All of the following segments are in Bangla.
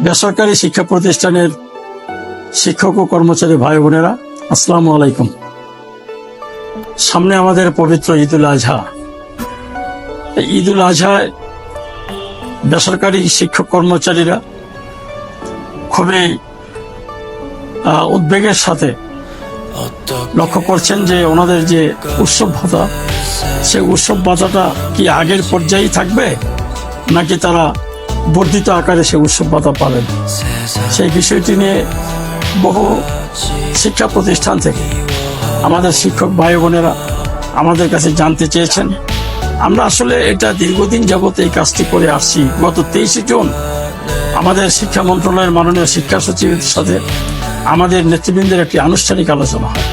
বেসরকারি শিক্ষা প্রতিষ্ঠানের শিক্ষক ও কর্মচারী ভাই বোনেরা, আসসালামু আলাইকুম। সামনে আমাদের পবিত্র ঈদুল আজহা। ঈদুল আজহায় বেসরকারি শিক্ষক কর্মচারীরা খুবই উদ্বেগের সাথে লক্ষ্য করছেন যে ওনাদের যে উৎসব ভাতা, সেই উৎসব ভাতাটা কি আগের পর্যায়েই থাকবে নাকি তারা বর্ধিত আকারে সে উৎসব ভাতা পাবেন। সেই বিষয়টি নিয়ে বহু শিক্ষা প্রতিষ্ঠান থেকে আমাদের শিক্ষক ভাই বোনেরা আমাদের কাছে জানতে চেয়েছেন। আমরা আসলে এটা দীর্ঘদিন যাবত এই কাজটি করে আসছি। গত 23 জুন আমাদের শিক্ষা মন্ত্রণালয়ের মাননীয় শিক্ষা সচিবের সাথে আমাদের নেতৃবৃন্দের একটি আনুষ্ঠানিক আলোচনা হয়।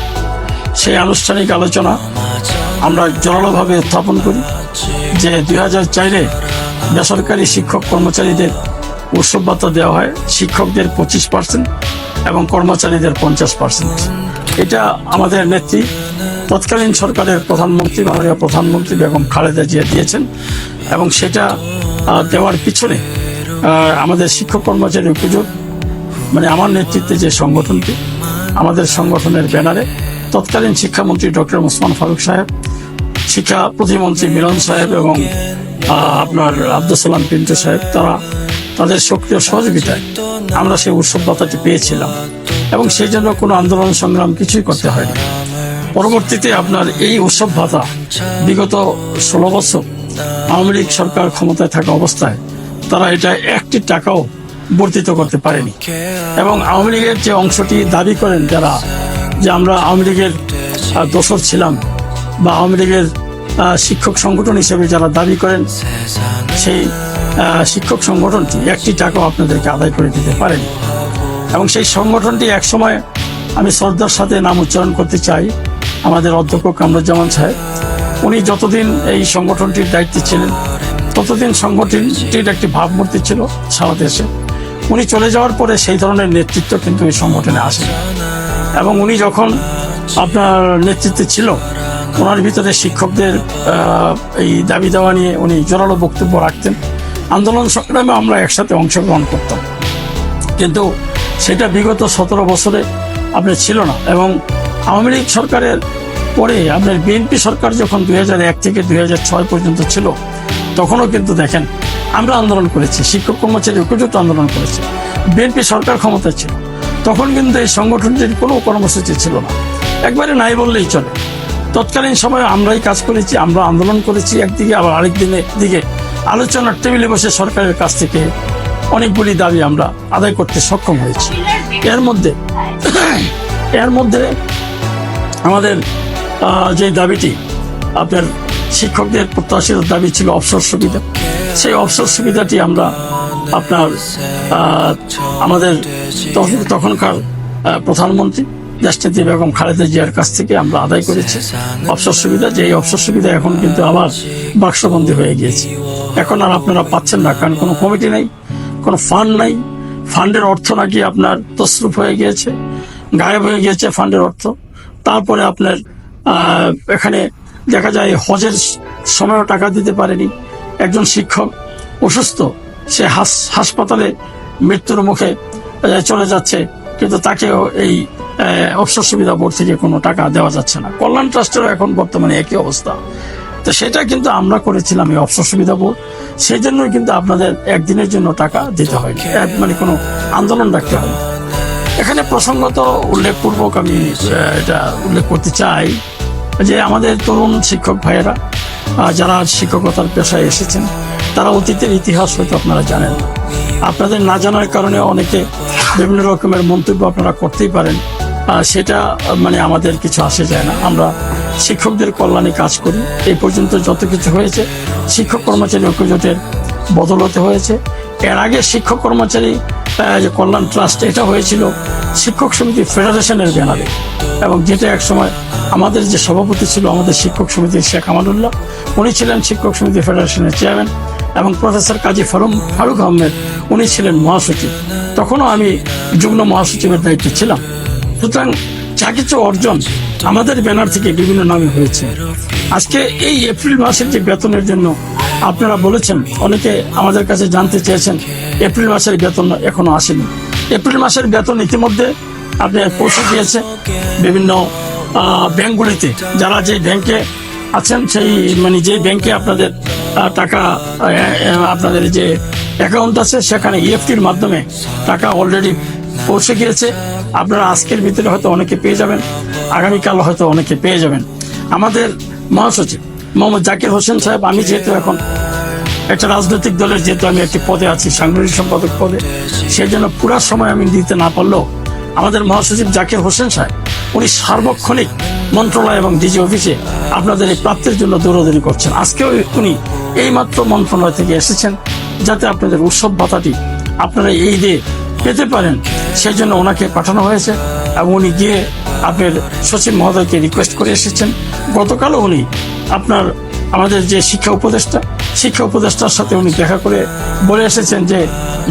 সেই আনুষ্ঠানিক আলোচনা আমরা জোরালোভাবে উত্থাপন করি যে 2004-এ বেসরকারি শিক্ষক কর্মচারীদের উৎসব ভাতা দেওয়া হয়, শিক্ষকদের 25% এবং কর্মচারীদের 50%। এটা আমাদের নেত্রী তৎকালীন সরকারের প্রধানমন্ত্রী মাননীয় প্রধানমন্ত্রী বেগম খালেদা জিয়া দিয়েছেন এবং সেটা দেওয়ার পিছনে আমাদের শিক্ষক কর্মচারী উপযোগ মানে আমার নেতৃত্বে যে সংগঠনটি, আমাদের সংগঠনের ব্যানারে তৎকালীন শিক্ষামন্ত্রী ডক্টর ওসমান ফারুক সাহেব, শিক্ষা প্রতিমন্ত্রী মিলন সাহেব এবং আপনার আব্দুল সালাম পিন্টু সাহেব, তাদের সক্রিয় সহযোগিতায় আমরা সেই উৎসব ভাতাটি পেয়েছিলাম এবং সেই জন্য কোনো আন্দোলন সংগ্রাম কিছুই করতে হয়নি। পরবর্তীতে আপনার এই উৎসব ভাতা বিগত 16 বছর আওয়ামী লীগ সরকার ক্ষমতায় থাকা অবস্থায় তারা এটা একটি টাকাও বর্ধিত করতে পারেনি এবং আওয়ামী লীগের যে অংশটি দাবি করেন যারা যে আমরা আওয়ামী লীগের দোসর ছিলাম বা আওয়ামী লীগের শিক্ষক সংগঠন হিসেবে যারা দাবি করেন, সেই শিক্ষক সংগঠনটি একটি টাকাও আপনাদেরকে আদায় করে দিতে পারেনি এবং সেই সংগঠনটি একসময় আমি শ্রদ্ধার সাথে নাম উচ্চারণ করতে চাই, আমাদের অধ্যক্ষ কামরুজ্জামান সাহেব। উনি যতদিন এই সংগঠনটির দায়িত্বে ছিলেন ততদিন সংগঠনটির একটি ভাবমূর্তি ছিল সারা দেশে। উনি চলে যাওয়ার পরে সেই ধরনের নেতৃত্ব কিন্তু এই সংগঠনে আসেনি এবং উনি যখন আপনার নেতৃত্বে ছিল ওনার ভিতরে শিক্ষকদের এই দাবি দেওয়া নিয়ে উনি জোরালো বক্তব্য রাখতেন। আন্দোলন সংগ্রামে আমরা একসাথে অংশগ্রহণ করতাম, কিন্তু সেটা বিগত 17 বছরে আপনার ছিল না এবং আওয়ামী লীগ সরকারের পরে আপনার বিএনপি সরকার যখন 2001 থেকে 2006 পর্যন্ত ছিল তখনও কিন্তু দেখেন আমরা আন্দোলন করেছি, শিক্ষক কর্মচারী ঐক্যজোট আন্দোলন করেছে। বিএনপি সরকার ক্ষমতায় ছিল তখন কিন্তু এই সংগঠনটির কোনো কর্মসূচি ছিল না, একবারে নাই বললেই চলে। তৎকালীন সময়ে আমরাই কাজ করেছি, আমরা আন্দোলন করেছি একদিকে, আবার আরেক দিকে আলোচনার টেবিলে বসে সরকারের কাছ থেকে অনেকগুলি দাবি আমরা আদায় করতে সক্ষম হয়েছি। এর মধ্যে আমাদের যে দাবিটি আপনার শিক্ষকদের প্রত্যাশিত দাবি ছিল অবসর সুবিধা, সেই অবসর সুবিধাটি আমরা আপনার আমাদের তখনকার প্রধানমন্ত্রী দেশনেত্রী বেগম খালেদা জিয়ার কাছ থেকে আমরা আদায় করেছি অবসর সুবিধা। যে এই অবসর সুবিধা এখন কিন্তু আবার বাক্সবন্দী হয়ে গিয়েছে, এখন আর আপনারা পাচ্ছেন না, কারণ কোনো কমিটি নেই, কোনো ফান্ড নাই। ফান্ডের অর্থ নাকি আপনার তসরুপ হয়ে গিয়েছে, গায়েব হয়ে গিয়েছে ফান্ডের অর্থ। তারপরে আপনার এখানে দেখা যায় হজের সময়ও টাকা দিতে পারেনি। একজন শিক্ষক অসুস্থ, সে হাসপাতালে মৃত্যুর মুখে চলে যাচ্ছে, কিন্তু তাকেও এই অবসর সুবিধা বোর্ড থেকে কোনো টাকা দেওয়া যাচ্ছে না। কল্যাণ ট্রাস্টেরও এখন বর্তমানে একই অবস্থা। তো সেটা কিন্তু আমরা করেছিলাম এই অবসর সুবিধা বোর্ড, সেই জন্যই কিন্তু আপনাদের একদিনের জন্য টাকা দিতে হয়নি, মানে কোনো আন্দোলন রাখতে হয়নি। এখানে প্রসঙ্গত উল্লেখপূর্বক আমি এটা উল্লেখ করতে চাই যে আমাদের তরুণ শিক্ষক ভাইয়েরা যারা শিক্ষকতার পেশায় এসেছেন তারা অতীতের ইতিহাস হয়তো আপনারা জানেন না। আপনাদের না জানার কারণে অনেকে বিভিন্ন রকমের মন্তব্য আপনারা করতেই পারেন, সেটা মানে আমাদের কিছু আসে যায় না। আমরা শিক্ষকদের কল্যাণে কাজ করি। এই পর্যন্ত যত কিছু হয়েছে শিক্ষক কর্মচারী ঐক্যজোটের বদলতে হয়েছে। এর আগে শিক্ষক কর্মচারী যে কল্যাণ ট্রাস্ট, এটা হয়েছিল শিক্ষক সমিতি ফেডারেশনের ব্যানারে এবং যেটা একসময় আমাদের যে সভাপতি ছিল আমাদের শিক্ষক সমিতির শেখ আমানুল্লাহ, উনি ছিলেন শিক্ষক সমিতি ফেডারেশনের চেয়ারম্যান এবং প্রফেসর কাজী ফারুক আহমেদ উনি ছিলেন মহাসচিব। তখনও আমি যুগ্ম মহাসচিবের দায়িত্বে ছিলাম। সুতরাং যা কিছু অর্জন আমাদের ব্যানার থেকে বিভিন্ন নামে হয়েছে। আজকে এই এপ্রিল মাসের যে বেতনের জন্য আপনারা বলেছেন, অনেকে আমাদের কাছে জানতে চেয়েছেন এপ্রিল মাসের বেতন এখনো আসেনি। এপ্রিল মাসের বেতন ইতিমধ্যে আপনার পৌঁছে দিয়েছে বিভিন্ন ব্যাংকগুলিতে। যারা যে ব্যাংকে আছেন, সেই মানে যে ব্যাংকে আপনাদের টাকা, আপনাদের যে অ্যাকাউন্ট আছে, সেখানে ইএফটির মাধ্যমে টাকা অলরেডি পৌঁছে গিয়েছে। আপনারা আজকের ভিতরে হয়তো অনেকে পেয়ে যাবেন, আগামীকাল হয়তো অনেকে পেয়ে যাবেন। আমাদের মহাসচিব মোহাম্মদ জাকির হোসেন সাহেব, আমি যেহেতু এখন একটা রাজনৈতিক দলের যেহেতু আমি একটি পদে আছি, সাংগঠনিক সম্পাদক পদে, সেই জন্য পুরো সময় আমি দিতে না পারলেও আমাদের মহাসচিব জাকির হোসেন সাহেব উনি সার্বক্ষণিক মন্ত্রণালয় এবং ডিজি অফিসে আপনাদের এই প্রাপ্তির জন্য দৌড়াদৌড়ি করছেন। আজকেও উনি এইমাত্র মন্ত্রণালয় থেকে এসেছেন যাতে আপনাদের উৎসব ভাতাটি আপনারা এই দিয়ে পেতে পারেন, সেই জন্য ওনাকে পাঠানো হয়েছে এবং উনি গিয়ে আপনার সচিব মহোদয়কে রিকোয়েস্ট করে এসেছেন। গতকালও উনি আপনার আমাদের যে শিক্ষা উপদেষ্টার সাথে উনি দেখা করে বলে এসেছেন যে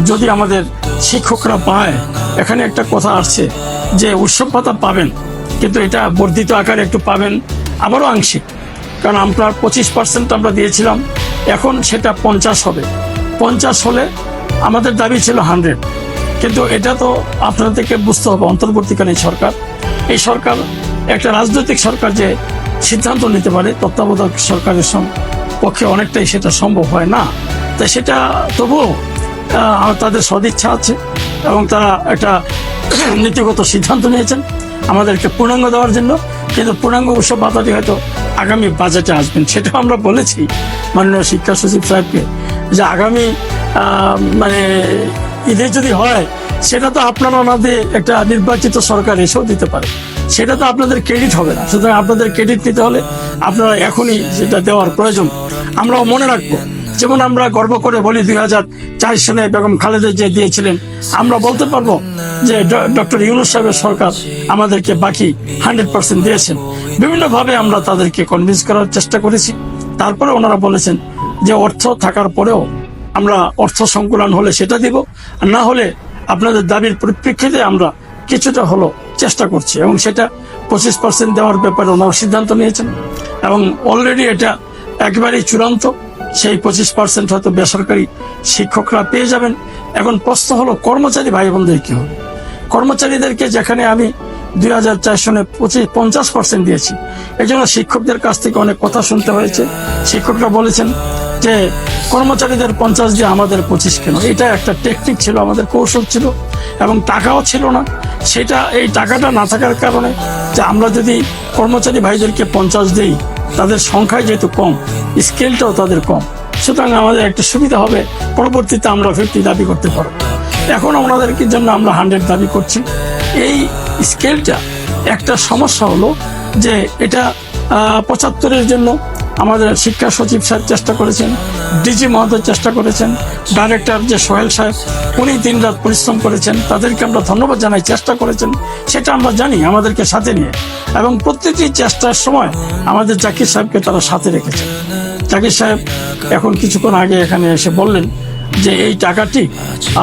যদি আমাদের শিক্ষকরা পায়, এখানে একটা কথা আসছে যে উৎসব ভাতা পাবেন, কিন্তু এটা বর্ধিত আকারে একটু পাবেন, আবারও আংশিক। কারণ আপনার 25% আমরা দিয়েছিলাম, এখন সেটা 50 হবে। 50 হলে আমাদের দাবি ছিল 100, কিন্তু এটা তো আপনাদেরকে বুঝতে হবে, অন্তর্বর্তীকালীন সরকার, এই সরকার একটা রাজনৈতিক সরকার যে সিদ্ধান্ত নিতে পারে, তত্ত্বাবধায়ক সরকারের পক্ষে অনেকটাই সেটা সম্ভব হয় না। তাই সেটা তবুও তাদের সদিচ্ছা আছে এবং তারা একটা নীতিগত সিদ্ধান্ত নিয়েছেন আমাদেরকে পূর্ণাঙ্গ দেওয়ার জন্য। কিন্তু পূর্ণাঙ্গ উৎসব ভাতাটি হয়তো আগামী বাজেটে আসবেন, সেটাও আমরা বলেছি মাননীয় শিক্ষা সচিব সাহেবকে, যে আগামী মানে ঈদে যদি হয়, সেটা তো আপনারা আমাদের একটা নির্বাচিত সরকার এসেও দিতে পারে, সেটা তো আপনাদের ক্রেডিট হবে না। সুতরাং আপনাদের ক্রেডিট নিতে হলে আপনারা এখনই সেটা দেওয়ার প্রয়োজন। আমরাও মনে রাখবো, যেমন আমরা গর্ব করে বলি 2004 সালে বেগম খালেদা জিয়া দিয়েছিলেন, আমরা বলতে পারবো যে ডক্টর ইউনূস সাহেবের সরকার আমাদেরকে বাকি 100% দিয়েছেন। বিভিন্নভাবে আমরা তাদেরকে কনভিন্স করার চেষ্টা করেছি, তারপরে ওনারা বলেছেন যে অর্থ থাকার পরেও আমরা অর্থ সংকুলন হলে সেটা দিব, আর না হলে আপনাদের দাবির পরিপ্রেক্ষিতে আমরা কিছুটা হলো চেষ্টা করছি, এবং সেটা 25% দেওয়ার ব্যাপারে ওনারা সিদ্ধান্ত নিয়েছেন এবং অলরেডি এটা একেবারেই চূড়ান্ত। সেই 25% হয়তো বেসরকারি শিক্ষকরা পেয়ে যাবেন। এখন প্রশ্ন হলো কর্মচারী ভাই বোনদের কি হবে। কর্মচারীদেরকে যেখানে আমি 2004 সনে 50% দিয়েছি, এই জন্য শিক্ষকদের কাছ থেকে অনেক কথা শুনতে হয়েছে। শিক্ষকরা বলেছেন যে কর্মচারীদের 50 দিয়ে আমাদের 25 কেন। এটা একটা টেকনিক ছিল, আমাদের কৌশল ছিল, এবং টাকাও ছিল না। সেটা এই টাকাটা না থাকার কারণে যে আমরা যদি কর্মচারী ভাইদেরকে 50 দিই, তাদের সংখ্যায় যেহেতু কম, স্কেলটাও তাদের কম, সুতরাং আমাদের একটা সুবিধা হবে, পরবর্তীতে আমরা 50 দাবি করতে পারবো। এখন ওনাদেরকে জন্য আমরা 100 দাবি করছি। এই স্কেলটা একটা সমস্যা হলো যে এটা 75-এর জন্য আমাদের শিক্ষা সচিব সাহেব চেষ্টা করেছেন, ডিজি মহোদয় চেষ্টা করেছেন, ডাইরেক্টর যে সোহেল সাহেব উনি দিনরাত পরিশ্রম করেছেন, তাদেরকে আমরা ধন্যবাদ জানাই, চেষ্টা করেছেন, সেটা আমরা জানি আমাদেরকে সাথে নিয়ে, এবং প্রত্যেকটি চেষ্টার সময় আমাদের জাকির সাহেবকে তারা সাথে রেখেছেন। জাকির সাহেব এখন কিছুক্ষণ আগে এখানে এসে বললেন যে এই টাকাটি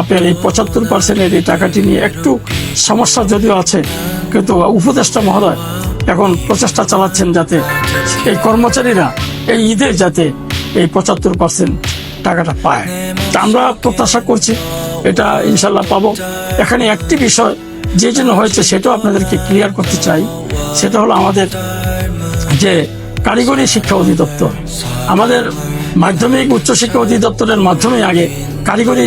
আপনার এই 75%-এর এই টাকাটি নিয়ে একটু সমস্যা যদিও আছে, কিন্তু উপদেষ্টা মহোদয় এখন প্রচেষ্টা চালাচ্ছেন যাতে এই কর্মচারীরা এই ঈদে যাতে এই 75% টাকাটা পায়। তা আমরা প্রত্যাশা করছি এটা ইনশাল্লাহ পাবো। এখানে একটি বিষয় যে জন্য হয়েছে সেটাও আপনাদেরকে ক্লিয়ার করতে চাই, সেটা হলো আমাদের যে কারিগরি শিক্ষা অধিদপ্তর, আমাদের মাধ্যমিক উচ্চশিক্ষা অধিদপ্তরের মাধ্যমে আগে কারিগরি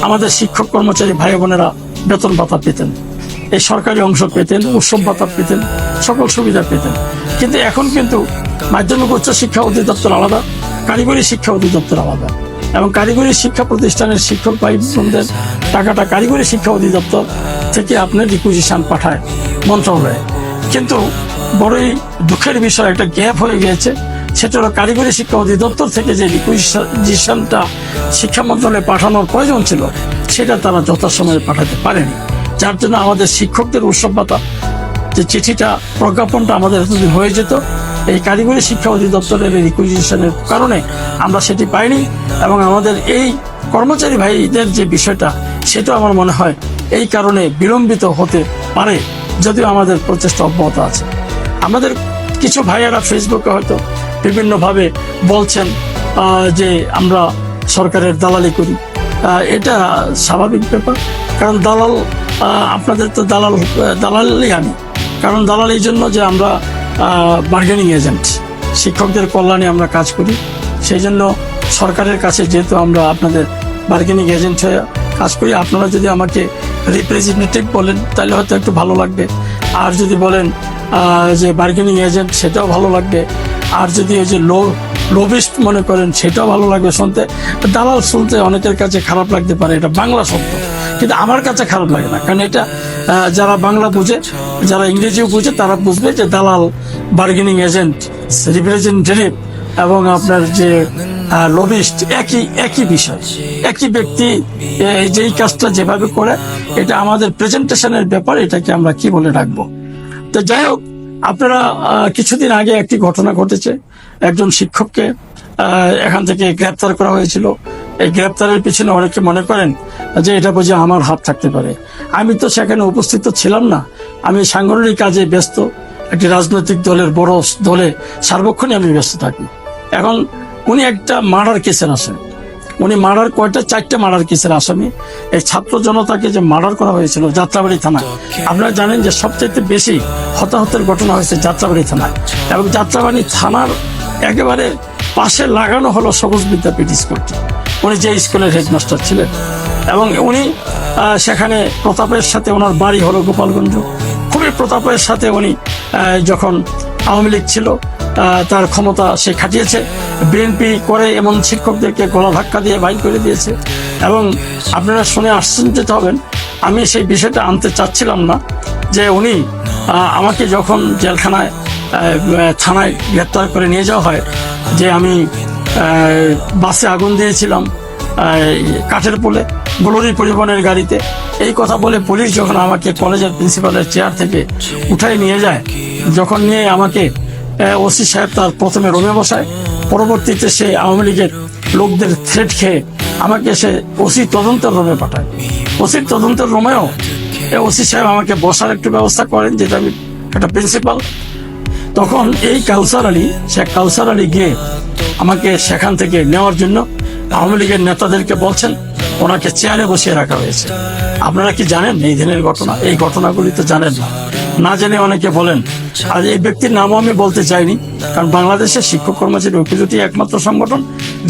আমাদের শিক্ষক কর্মচারী ভাই বোনেরা বেতন ভাতা পেতেন, এই সরকারি অংশ পেতেন, উৎসব ভাতা পেতেন, সকল সুবিধা পেতেন। কিন্তু এখন কিন্তু মাধ্যমিক উচ্চশিক্ষা অধিদপ্তর আলাদা, কারিগরি শিক্ষা অধিদপ্তর আলাদা, এবং কারিগরি শিক্ষা প্রতিষ্ঠানের শিক্ষক ভাই বোনদের টাকাটা কারিগরি শিক্ষা অধিদপ্তর থেকে আপনার রিকুইজিশন পাঠায় মন্ত্রণালয়ে। কিন্তু বড়ই দুঃখের বিষয়, একটা গ্যাপ হয়ে গিয়েছে, সেটা হলো কারিগরি শিক্ষা অধিদপ্তর থেকে যে রিকুইজিশনটা শিক্ষা মন্ত্রণালয়ে পাঠানোর প্রয়োজন ছিল সেটা তারা যথাসময়ে পাঠাতে পারেনি, যার জন্য আমাদের শিক্ষকদের উৎসব ভাতা যে চিঠিটা প্রজ্ঞাপনটা আমাদের এতদিন হয়ে যেত, এই কারিগরি শিক্ষা অধিদপ্তরের রিকুইজিশনের কারণে আমরা সেটি পাইনি, এবং আমাদের এই কর্মচারী ভাইদের যে বিষয়টা সেটা আমার মনে হয় এই কারণে বিলম্বিত হতে পারে, যদিও আমাদের প্রচেষ্টা অব্যাহত আছে। আমাদের কিছু ভাইয়েরা ফেসবুকে হয়তো বিভিন্নভাবে বলছেন যে আমরা সরকারের দালালি করি, এটা স্বাভাবিক ব্যাপার। কারণ দালাল, আপনাদের তো দালালই আমি, কারণ দালাল এই জন্য যে আমরা বার্গেনিং এজেন্ট, শিক্ষকদের কল্যাণে আমরা কাজ করি। সেই জন্য সরকারের কাছে যেহেতু আমরা আপনাদের বার্গেনিং এজেন্ট হয়ে কাজ করি, আপনারা যদি আমাকে রিপ্রেজেন্টেটিভ বলেন তাহলে হয়তো একটু ভালো লাগবে, আর যদি বলেন যে বার্গেনিং এজেন্ট সেটাও ভালো লাগবে, আর যদি ওই যে লোবিস্ট মনে করেন সেটাও ভালো লাগবে শুনতে। দালাল শুনতে অনেকের কাছে খারাপ লাগতে পারে, এটা বাংলা শব্দ, কিন্তু আমার কাছে খারাপ লাগে না, কারণ এটা যারা বাংলা বুঝে, যারা ইংরেজিও বুঝে তারা বুঝবে যে দালাল, বার্গেনিং এজেন্ট, রিপ্রেজেন্টেটিভ এবং আপনার যে লবিস্ট একই বিষয়, একই ব্যক্তি যেই কাজটা যেভাবে করে, এটা আমাদের প্রেজেন্টেশনের ব্যাপার, এটাকে আমরা কি বলে রাখবো। তো যাই হোক, আপনারা কিছুদিন আগে একটি ঘটনা ঘটেছে, একজন শিক্ষককে এখান থেকে গ্রেপ্তার করা হয়েছিল। এই গ্রেপ্তারের পিছনে অনেকে মনে করেন যে এটা বুঝে আমার হাত থাকতে পারে। আমি তো সেখানে উপস্থিত ছিলাম না, আমি সাংগঠনিক কাজে ব্যস্ত, একটি রাজনৈতিক দলের বড় দলে সার্বক্ষণিক আমি ব্যস্ত থাকি। এখন উনি একটা মার্ডার কেসের আসামি, উনি চারটে মার্ডার কেসের আসামি। এই ছাত্র জনতাকে যে মার্ডার করা হয়েছিল যাত্রাবাড়ি থানায়, আপনারা জানেন যে সবচেয়ে বেশি হতাহতের ঘটনা হয়েছে যাত্রাবাড়ি থানায়, এবং যাত্রাবাড়ি থানার একেবারে পাশে লাগানো হলো সবুজ বিদ্যাপীঠ স্কুলটি। উনি যে স্কুলের হেডমাস্টার ছিলেন, এবং উনি সেখানে প্রতাপের সাথে, ওনার বাড়ি হলো গোপালগঞ্জ, খুবই প্রতাপের সাথে উনি যখন আওয়ামী লীগ ছিল তার ক্ষমতা সে খাটিয়েছে। বিএনপি করে এমন শিক্ষকদেরকে গলা ধাক্কা দিয়ে বাইর করে দিয়েছে, এবং আপনারা শুনে আশ্চর্যিত হবেন, আমি সেই বিষয়টা আনতে চাচ্ছিলাম না, যে উনি আমাকে যখন জেলখানায় থানায় গ্রেপ্তার করে নিয়ে যাওয়া হয়, যে আমি বাসে আগুন দিয়েছিলাম কাঠের পোলে, গ্লোরি পরিবহনের গাড়িতে, এই কথা বলে পুলিশ যখন আমাকে কলেজের প্রিন্সিপালের চেয়ার থেকে উঠাই নিয়ে যায়, যখন নিয়ে আমাকে ওসি সাহেব তার প্রথমে রুমে বসায়, পরবর্তীতে সে আওয়ামী লীগের লোকদের থ্রেট খেয়ে আমাকে সে ওসি তদন্তের রুমে পাঠায়। ওসির তদন্তের রুমেও ওসি সাহেব আমাকে বসার একটু ব্যবস্থা করেন, যেটা আমি একটা প্রিন্সিপাল। তখন এই শেখ কাউসার আলী গিয়ে আমাকে সেখান থেকে নেওয়ার জন্য আওয়ামী লীগের নেতাদেরকে বলছেন, ওনাকে চেয়ারে বসিয়ে রাখা হয়েছে। আপনারা কি জানেন এই দিনের ঘটনা? এই ঘটনাগুলি তো জানেন না জেনে অনেকে বলেন। আর এই ব্যক্তির নামও আমি বলতে চাইনি, কারণ বাংলাদেশের শিক্ষক কর্মচারী ঐক্যজোটই একমাত্র সংগঠন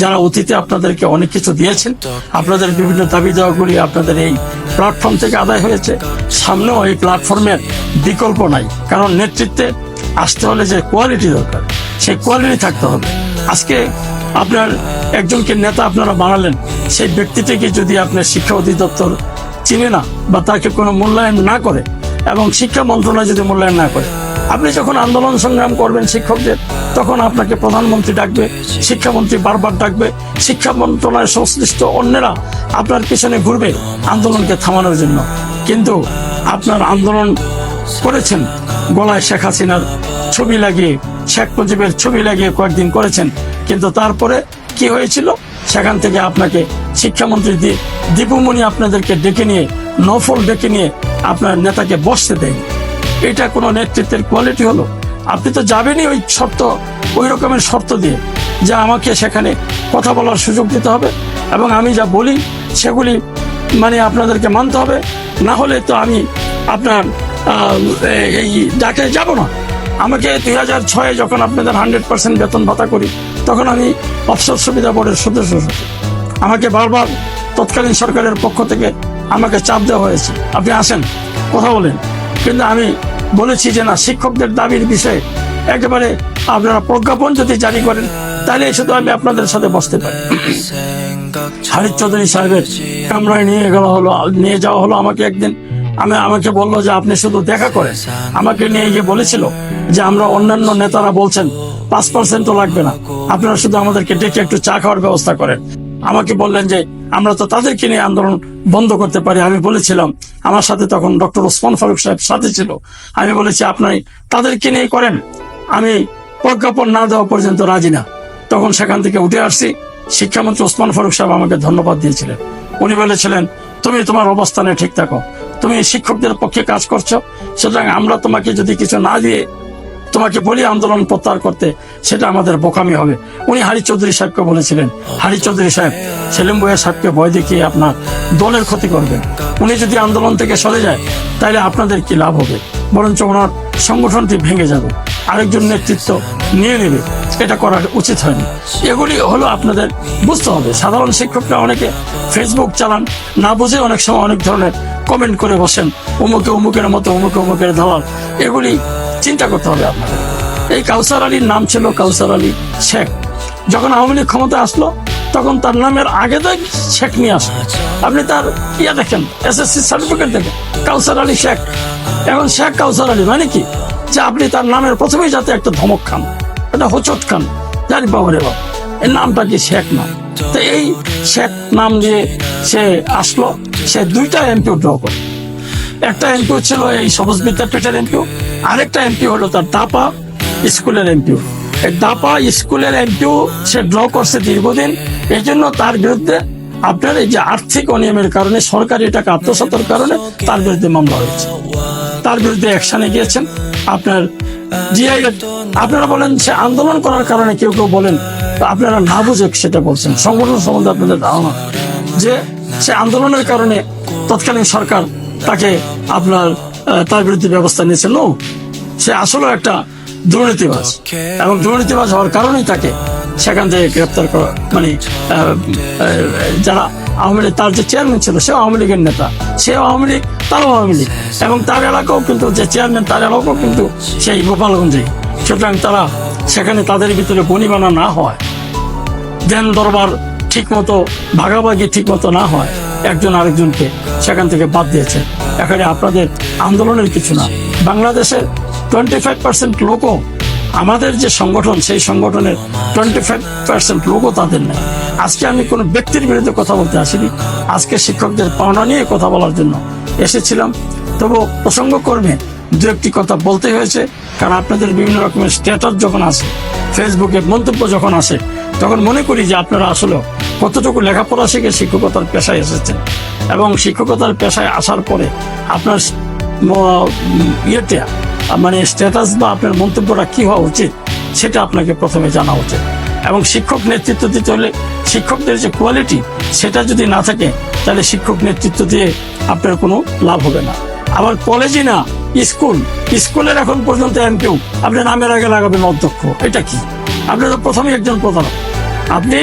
যারা অতীতে আপনাদেরকে অনেক কিছু দিয়েছেন। আপনাদের বিভিন্ন দাবি দেওয়াগুলি আপনাদের এই প্ল্যাটফর্ম থেকে আদায় হয়েছে, সামনেও এই প্ল্যাটফর্মের বিকল্প নাই। কারণ নেতৃত্বে আসতে হলে যে কোয়ালিটি দরকার, সেই কোয়ালিটি থাকতে হবে। আজকে আপনার একজনকে নেতা আপনারা বানালেন, সেই ব্যক্তিটিকে যদি আপনার শিক্ষা অধিদপ্তর চিনে না বা তাকে কোনো মূল্যায়ন না করে, এবং শিক্ষা মন্ত্রণালয় যদি মূল্যায়ন না করে, আপনি যখন আন্দোলন সংগ্রাম করবেন শিক্ষকদের, তখন আপনাকে প্রধানমন্ত্রী ডাকবে, শিক্ষামন্ত্রী বারবার ডাকবে, শিক্ষা মন্ত্রণালয়ের সংশ্লিষ্ট অন্যরা আপনার পিছনে ঘুরবে আন্দোলনকে থামানোর জন্য। কিন্তু আপনার আন্দোলন করেছেন গলায় শেখ হাসিনার ছবি লাগিয়ে, শেখ মুজিবের ছবি লাগিয়ে কয়েকদিন করেছেন, কিন্তু তারপরে কি হয়েছিল? সেখান থেকে আপনাকে শিক্ষামন্ত্রী দীপুমণি আপনাদেরকে ডেকে নিয়ে, নফল ডেকে নিয়ে আপনার নেতাকে বসতে দেয়নি। এটা কোনো নেতৃত্বের কোয়ালিটি হলো? আপনি তো যাবেনই ওই রকমের শর্ত দিয়ে, যা আমাকে সেখানে কথা বলার সুযোগ দিতে হবে, এবং আমি যা বলি সেগুলি মানে আপনাদেরকে মানতে হবে। না হলে তো আমি আপনার এই ডাকে যাব না। আমাকে 2006 যখন আপনাদের 100% বেতন ভাতা করি, তখন আমি অফিসার সুবিধা বোর্ডের সদস্য। আমাকে বারবার তৎকালীন সরকারের পক্ষ থেকে আমাকে চাপ দেওয়া হয়েছে, আপনি আসেন কথা বলেন, কিন্তু আমি বলেছি যে না, শিক্ষকদের দাবির বিষয়ে একেবারে আপনারা প্রজ্ঞাপন যদি জারি করেন, তাহলে শুধু আমি আপনাদের সাথে বসতে পারি। হারিস চৌধুরী সাহেবের কামরায় নিয়ে যাওয়া হলো আমাকে একদিন। আমাকে বললো যে আপনি শুধু দেখা করেন। আমাকে নিয়ে গিয়ে বলেছিল যে আমরা অন্যান্য নেতারা বলছেন 5%ও লাগবে না, আপনারা শুধু আমাদেরকে ডেকে একটু চা খাওয়ার ব্যবস্থা করেন। আমাকে বললেন যে আমরা তো তাদেরকে নিয়ে আন্দোলন বন্ধ করতে পারি। আমি বলেছিলাম, আমার সাথে তখন ডক্টর ওসমান ফারুক সাহেব সাথে ছিল, আমি বলেছি আপনি তাদেরকে নিয়ে করেন, আমি প্রজ্ঞাপন না দেওয়া পর্যন্ত রাজি না। তখন সেখান থেকে উঠে আসছি। শিক্ষামন্ত্রী ওসমান ফারুক সাহেব আমাকে ধন্যবাদ দিয়েছিলেন। উনি বলেছিলেন, তুমি তোমার অবস্থানে ঠিক থাকো, তুমি শিক্ষকদের পক্ষে কাজ করছো, সুতরাং আমরা তোমাকে যদি কিছু না দিয়ে তোমাকে বলি আন্দোলন প্রত্যাহার করতে, সেটা আমাদের বোকামি হবে। উনি হারি চৌধুরী সাহেবকে বলেছিলেন, হারি চৌধুরী সাহেব সেলিম ভূঁইয়া সাহেবকে ভয় দেখিয়ে আপনার দলের ক্ষতি করবেন। উনি যদি আন্দোলন থেকে সরে যায় তাহলে আপনাদের কি লাভ হবে? বরঞ্চ ওনার সংগঠনটি ভেঙে যাবে, আরেকজন নেতৃত্ব নিয়ে নেবে। এটা করা উচিত হয়নি। এগুলি হলো আপনাদের বুঝতে হবে। সাধারণ শিক্ষকরা অনেকে ফেসবুক চালান, না বুঝে অনেক সময় অনেক ধরনের কমেন্ট করে বসেন, অমুকে অমুকের মতো, অমুকে অমুকের দালাল। এগুলি চিন্তা করতে হবে আপনাদের। এই কাউসার আলীর নাম ছিল কাউসার আলী শেখ। যখন আওয়ামী লীগ ক্ষমতা আসলো তখন তার নামের আগে তো শেখ নিয়ে আসলো। আপনি তার ইয়ে দেখেন, SSC সার্টিফিকেট দেখেন, কাউসার আলী শেখ। এখন শেখ কাউসার আলী মানে কি? যে আপনি তার নামের প্রথমেই যাতে একটা ধমক খান, একটা হোঁচট খান, জানি বাবা রে বাবা এর নামটা কি শেখ না। তো এই শেখ নাম দিয়ে সে আসলো, সে 2টা এমপিও ড্র করে। একটা এমপিও ছিল এই সবুজ বিদ্যাপীঠের এমপিও, আরেকটা এমপি হলো তার দাপা স্কুলের এমপিও। এই দাপা স্কুলের এমপিও সে ড্র করছে দীর্ঘদিন। এই জন্য তার বিরুদ্ধে আপনার এই যে আর্থিক অনিয়মের কারণে, সরকারি টাকা আত্মসাতের কারণে তার বিরুদ্ধে মামলা হয়েছে, তার বিরুদ্ধে অ্যাকশনে গিয়েছেন। আপনার জিআই আপনারা বলেন সে আন্দোলন করার কারণে, কেউ কেউ বলেন আপনারা না বুঝে সেটা বলছেন। সংগঠন সম্বন্ধে আপনাদের ধারণা যে সে আন্দোলনের কারণে তৎকালীন সরকার তাকে আপনার তার বিরুদ্ধে ব্যবস্থা নিয়েছে। নো, সে আসলে একটা দুর্নীতিবাজ, এবং দুর্নীতিবাজ হওয়ার কারণেই তাকে সেখান থেকে গ্রেপ্তার করা। মানে যারা আওয়ামী লীগ, তার যে চেয়ারম্যান ছিল সেও আওয়ামী লীগের নেতা, সেও আওয়ামী লীগ, তারও আওয়ামী লীগ, এবং তার এলাকাও কিন্তু যে চেয়ারম্যান তার এলাকাও কিন্তু সেই গোপালগঞ্জে। সুতরাং তারা সেখানে তাদের ভিতরে বনিবানা না হয়, দেন দরবার ঠিক মতো ভাগাভাগি ঠিক মতো না হয়, একজন আরেকজনকে সেখান থেকে বাদ দিয়েছে। এখানে আপনাদের আন্দোলনের কিছু না। বাংলাদেশের 25% লোকও, আমাদের যে সংগঠন সেই সংগঠনের 25% লোকও তাদের নেই। আজকে আমি কোনো ব্যক্তির বিরুদ্ধে কথা বলতে আসিনি, আজকে শিক্ষকদের পাওনা নিয়ে কথা বলার জন্য এসেছিলাম। তবু প্রসঙ্গক্রমে 2-1টি কথা বলতে হয়েছে, কারণ আপনাদের বিভিন্ন রকমের স্ট্যাটাস যখন আসে, ফেসবুকে মন্তব্য যখন আসে, তখন মনে করি যে আপনারা আসলে কতটুকু লেখাপড়া শিখে শিক্ষকতার পেশায় এসেছেন, এবং শিক্ষকতার পেশায় আসার পরে আপনার ইয়েটা মানে স্ট্যাটাস বা আপনার মন্তব্যটা কি হওয়া উচিত সেটা আপনাকে প্রথমে জানা উচিত। এবং শিক্ষক নেতৃত্ব দিতে হলে শিক্ষকদের যে কোয়ালিটি সেটা যদি না থাকে তাহলে শিক্ষক নেতৃত্ব দিয়ে আপনার কোনো লাভ হবে না। আবার কলেজই না, স্কুলের এখন পর্যন্ত এমপিও আপনি নামের আগে লাগাবেন অধ্যক্ষ। এটা কি? আপনি তো প্রথমেই একজন প্রধান। আপনি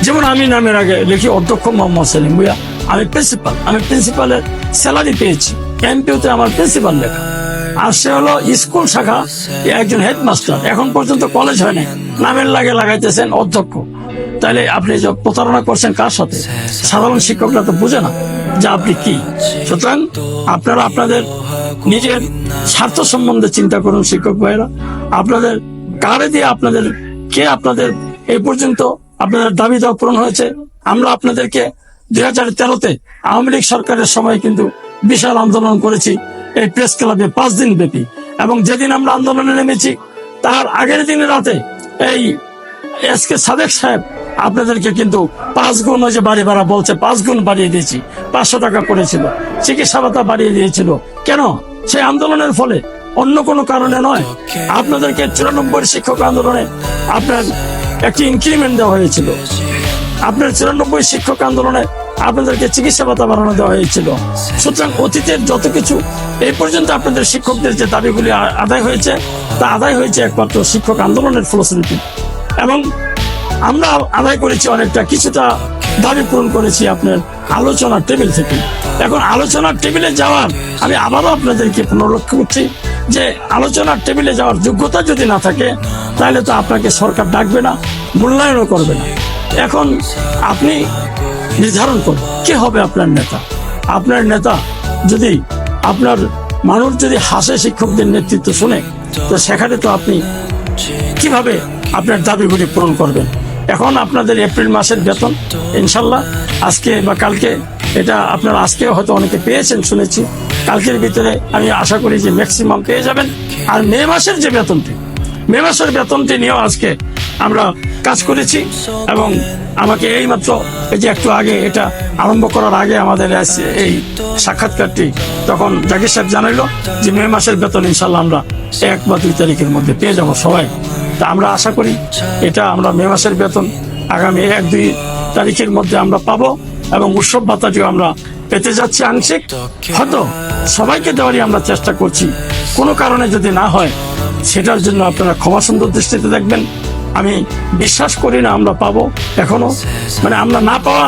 যেমন আমি নামের আগে লিখি অধ্যক্ষ মোহাম্মদ সেলিম ভূঁইয়া, আমি প্রিন্সিপালের স্যালারি পেয়েছি, এমপিওতে আমার প্রিন্সিপাল লেখা। আর সে হলো স্কুল শাখা একজন হেডমাস্টার, এখন পর্যন্ত কলেজ হয়নি, নামের লাগে লাগাইতেছেন অধ্যক্ষ। তাহলে আপনি যে প্রতারণা করছেন কার সাথে? সাধারণ শিক্ষকরা তো বুঝে না যে আপনি কি। সুতরাং আপনারা আপনাদের নিজের স্বার্থ সম্বন্ধে চিন্তা করুন শিক্ষক ভাইয়েরা। আপনাদের কারে দিয়ে আপনাদের কে আপনাদের এই পর্যন্ত আপনাদের দাবি দাওয়া পূরণ হয়েছে? আমরা আপনাদেরকে 2013-তে আওয়ামী লীগ সরকারের সময় কিন্তু বিশাল আন্দোলন করেছি এই প্রেস ক্লাবে 5 দিন ব্যাপী, এবং যেদিন আমরা আন্দোলনে নেমেছি তার আগের দিনের রাতে এই SK সাদেক সাহেব আপনাদেরকে কিন্তু 5 গুণ, ওই যে বাড়ি ভাড়া বলছে 5 গুণ বাড়িয়ে দিয়েছি, 500 টাকা করেছিল, চিকিৎসা ভাতা বাড়িয়ে দিয়েছিল। কেন? সেই আন্দোলনের ফলে, অন্য কোনো কারণে নয়। আপনাদেরকে 94 শিক্ষক আন্দোলনে আপনার একটি ইনক্রিমেন্ট দেওয়া হয়েছিল, আপনার 94 শিক্ষক আন্দোলনে আপনাদেরকে চিকিৎসা ভাতা বাড়ানো দেওয়া হয়েছিল। সুতরাং অতীতের যত কিছু এই পর্যন্ত আপনাদের শিক্ষকদের যে দাবিগুলি আদায় হয়েছে তা আদায় হয়েছে একমাত্র শিক্ষক আন্দোলনের ফলশ্রুতি, এবং আমরা আদায় করেছি অনেকটা, কিছুটা দাবি পূরণ করেছি আপনার আলোচনার টেবিল থেকে। এখন আলোচনার টেবিলে যাওয়ার, আমি আবারও আপনাদেরকে পুনরুল্লেখ করছি যে আলোচনার টেবিলে যাওয়ার যোগ্যতা যদি না থাকে তাহলে তো আপনাকে সরকার ডাকবে না, মূল্যায়নও করবে না। এখন আপনি নির্ধারণ করুন কে হবে আপনার নেতা। আপনার নেতা যদি আপনার মানুষ যদি হাসে শিক্ষকদের নেতৃত্ব শুনে, তো সেখানে তো আপনি কিভাবে আপনার দাবিগুলি পূরণ করবেন? এখন আপনাদের এপ্রিল মাসের বেতন ইনশাল্লাহ আজকে বা কালকে, এটা আপনারা আজকে হয়তো অনেকে পেয়েছেন শুনেছি, কালকের ভিতরে আমি আশা করি যে ম্যাক্সিমাম পেয়ে যাবেন। আর মে মাসের যে বেতনটি মে মাসের বেতনটি নিয়েও আজকে আমরা কাজ করেছি এবং আমাকে এইমাত্র এই যে একটু আগে এটা আরম্ভ করার আগে আমাদের এই সাক্ষাৎকারটি তখন জাকির সাহেব জানাইলো যে মে মাসের বেতন ইনশাল্লাহ আমরা 1 বা 2 তারিখের মধ্যে পেয়ে যাব সবাই। তা আমরা আশা করি এটা আমরা মে মাসের বেতন আগামী 1-2 তারিখের মধ্যে আমরা পাবো এবং উৎসব ভাতাটিও আমরা পেতে যাচ্ছি আংশিক। হয়তো সবাইকে দেওয়ারই আমরা চেষ্টা করছি, কোনো কারণে যদি না হয় সেটার জন্য আপনারা ক্ষমা সুন্দর দৃষ্টিতে দেখবেন। আমি বিশ্বাস করি না আমরা পাবো এখনো, মানে আমরা না পাওয়া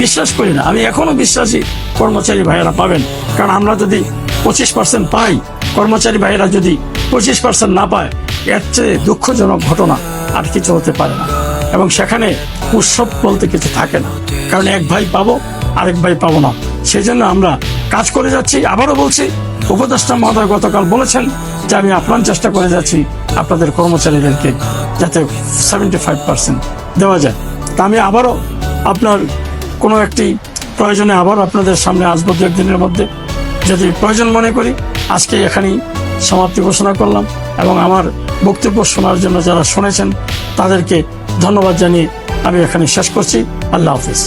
বিশ্বাস করি না। আমি এখনো বিশ্বাসী কর্মচারী ভাইয়েরা পাবেন, কারণ আমরা যদি 25% পাই, কর্মচারী ভাইয়েরা যদি 25% না পায়, এর চেয়ে দুঃখজনক ঘটনা আর কিছু হতে পারে না। এবং সেখানে উৎসব বলতে কিছু থাকে না, কারণ এক ভাই পাবো আরেক ভাই পাবো না। সেই জন্য আমরা কাজ করে যাচ্ছি। আবারও বলছি, উপদেষ্টা মহোদয় গতকাল বলেছেন যে আমি আপ্রাণ চেষ্টা করে যাচ্ছি আপনাদের কর্মচারীদেরকে যাতে 75% দেওয়া যায়। তা আমি আবারও আপনার কোনো একটি প্রয়োজনে আবার আপনাদের সামনে আসবো 2 দিনের মধ্যে, যদি প্রয়োজন মনে করি। আজকে এখানেই সমাপ্তি ঘোষণা করলাম এবং আমার বক্তব্য শোনার জন্য যারা শুনেছেন তাদেরকে ধন্যবাদ জানিয়ে আমি এখানে শেষ করছি। আল্লাহ হাফিজ।